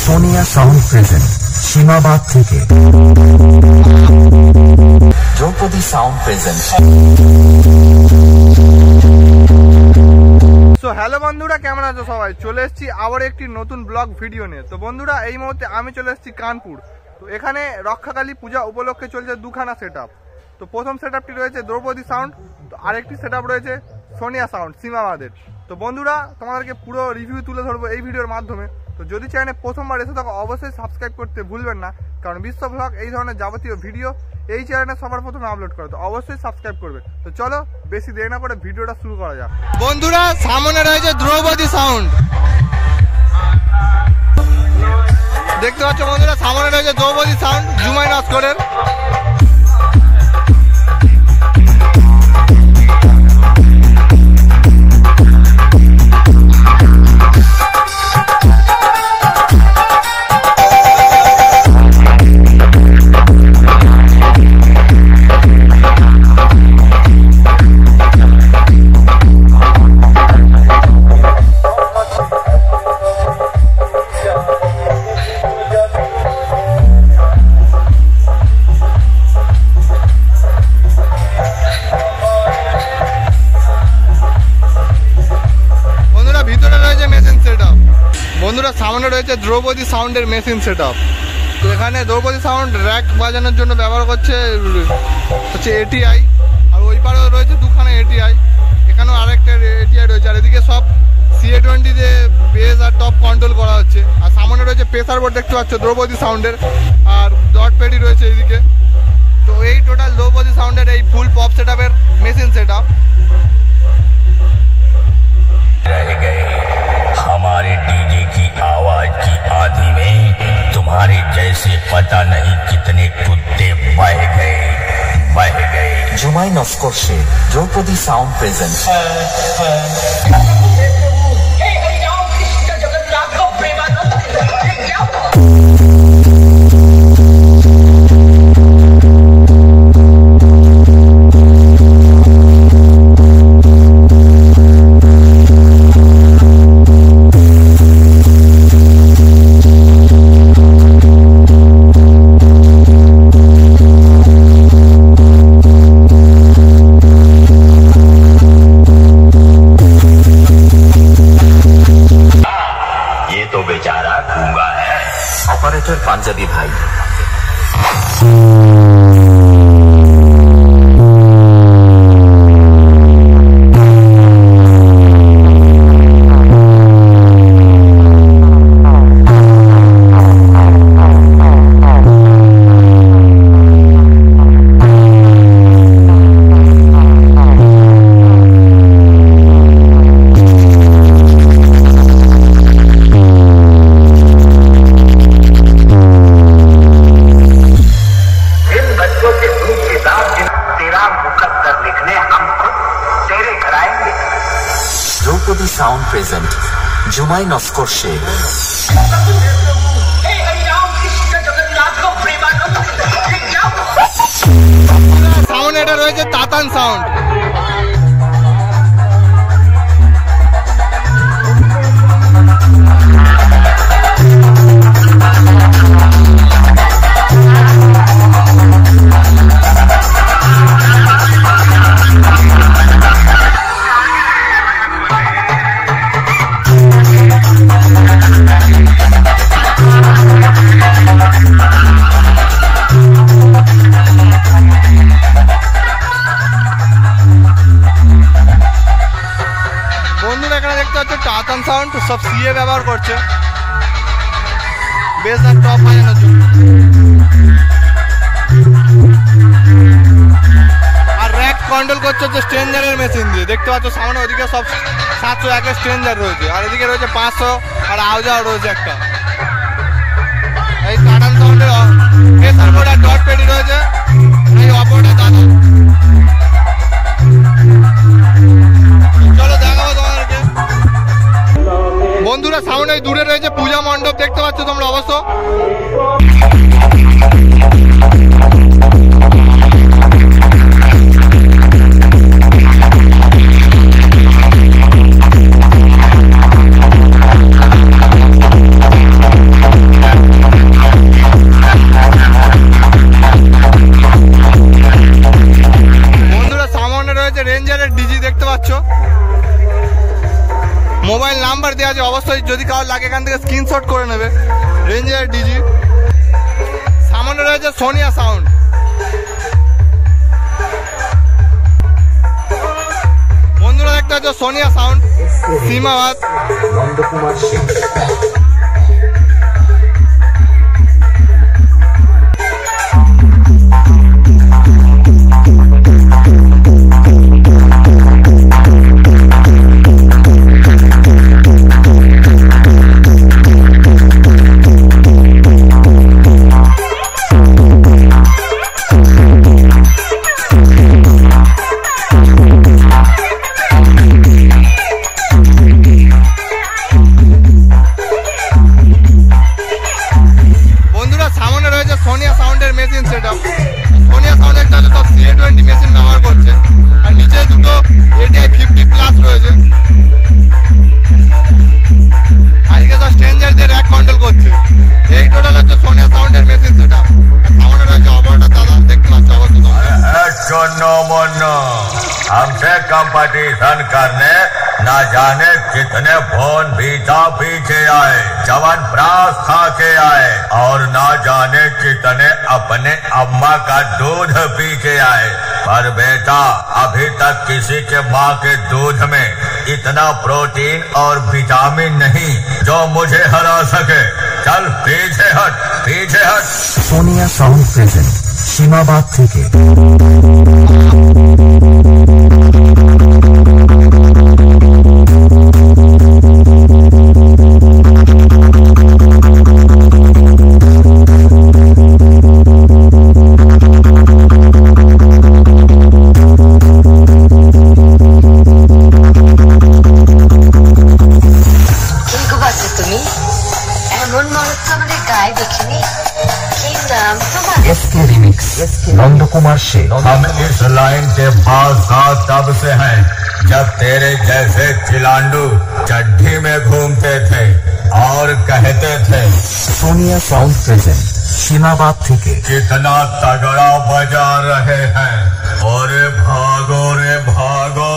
Sonia sound present সীমাবাদ থেকে Draupadi sound present. তো hello বন্ধুরা, কেমন আছো সবাই? চলে এসেছি আবার একটি নতুন ব্লগ ভিডিও নিয়ে। তো বন্ধুরা, এই মুহূর্তে আমি চলে এসেছি কানপুর। তো এখানে রক্ষাকালী পূজা উপলক্ষে চলছে দুখানা সেট আপ। তো প্রথম সেট আপটি রয়েছে দ্রৌপদী সাউন্ড, তো আরেকটি সেট আপ রয়েছে সোনিয়া সাউন্ড সীমাবাদের। তো বন্ধুরা, তোমাদেরকে পুরো রিভিউ তুলে ধরবো এই ভিডিওর মাধ্যমে। তো যদি চ্যানেলে প্রথমবার এসে থাকো অবশ্যই সাবস্ক্রাইব করতে ভুলবেন না, কারণ বিশ্ব ব্লগ এই ধরনের যাবতীয় ভিডিও এই চ্যানেলে সবার প্রথমে আপলোড করে। তো অবশ্যই সাবস্ক্রাইব করবে। তো চলো বেশি দেরি না করে ভিডিওটা শুরু করা যাক। বন্ধুরা, সামনে রয়েছে দ্রৌপদী সাউন্ড, দেখতে পাচ্ছ বন্ধুরা, সামনে রয়েছে দ্রৌপদী সাউন্ড জুমাই নস্করের। বন্ধুরা, সামনে রয়েছে দ্রৌপদী সাউন্ডের মেশিন সেট আপ। তো এখানে দ্রৌপদী সাউন্ড র্যাক বাজানোর জন্য ব্যবহার হচ্ছে এটিআই, আর ওই পারেও রয়েছে দুখানা এটিআই, এখানেও আরেকটা এটিআই রয়েছে। আর এদিকে সব CA20 দিয়ে বেস আর টপ কন্ট্রোল করা হচ্ছে। আর সামনে রয়েছে প্রেসার বোর্ড, দেখতে পাচ্ছ দ্রৌপদী সাউন্ডের, আর ডট পেডি রয়েছে এইদিকে। তো এই টোটাল দ্রৌপদী সাউন্ডের এই ফুল পপ সেট আপের মেশিন সেট আপ। हमारे डीजे की आवाज की आधी में तुम्हारे जैसे पता नहीं कितने कुत्ते बह गए। জুমাই নস্কর সে Draupadi sound present. Operator Punjabi ভাই। দ্রৌপদী সাউন্ড প্রেজেন্ট জুমাই নস্কর সে। সাউন্ড এটা রয়েছে তাতান সাউন্ড। টাতান সাউন্ড সব সিএ ব্যবহার করছে বেস আর টপ বাজানোর জন্য। আর র্যাক কন্ট্রোল করছে হচ্ছে স্ট্রেঞ্জারের মেশিন দিয়ে, দেখতে পাচ্ছ সামনে ওদিকে সব 701 স্ট্রেঞ্জার রয়েছে, আর এদিকে রয়েছে 500 আর আউজাও রয়েছে একটা। এই টাটান সাউন্ডের প্রেসার বোর্ড আর ডট পেডি রয়েছে, এই অপরটা দাদা। চলো দেখাবো তোমাদেরকে। বন্ধুরা, সামনে দূরে রয়েছে পূজা মণ্ডপ, দেখতে পাচ্ছ তোমরা অবশ্য। অবশ্যই যদি কারো লাগে এখান থেকে স্ক্রিনশট করে নেবে। রেঞ্জার ডিজি, সামনে রয়েছে সোনিয়া সাউন্ড। বন্ধুরা দেখতে হচ্ছে সোনিয়া সাউন্ড, সীমাবাদ। নন্দকুমার সিং। সোনিয়া সাউন্ডের মেশিন সেটআপ। সোনিয়া সাউন্ড একটা সব CA20 মেশিন ব্যবহার করছে, আর নিচে দুটো ATI 50 প্লাস রয়েছে। আজকে তো স্ট্রেঞ্জার দিয়ে র্যাক কন্ট্রোল করছে। এই টোটাল হচ্ছে সোনিয়া সাউন্ডের মেশিন সেটআপ। সামনে রয়েছে অবরটা দাদা, দেখতে পাচ্ছ অবশ্যই हमसे कंपटीशन करने न जाने कितने फोन बीता पीछे आए, जवान प्रास खा के आए, और न जाने कितने अपने अम्मा का दूध पी के आए, पर बेटा अभी तक किसी के माँ के दूध में इतना प्रोटीन और विटामिन नहीं जो मुझे हरा सके। चल पीछे हट, पीछे हट। সোনিয়া সাউন্ড প্রেজেন্ট সীমাবাদ থেকে। नंदकुमार सिंह। हम इस लाइन के बादशाह तब से हैं जब तेरे जैसे चिलांडू चड्ढी में घूमते थे और कहते थे सोनिया साउंड प्रेजेंट সীমাবাদ থেকে। कितना तगड़ा बजा रहे हैं, और भागो रे भागो।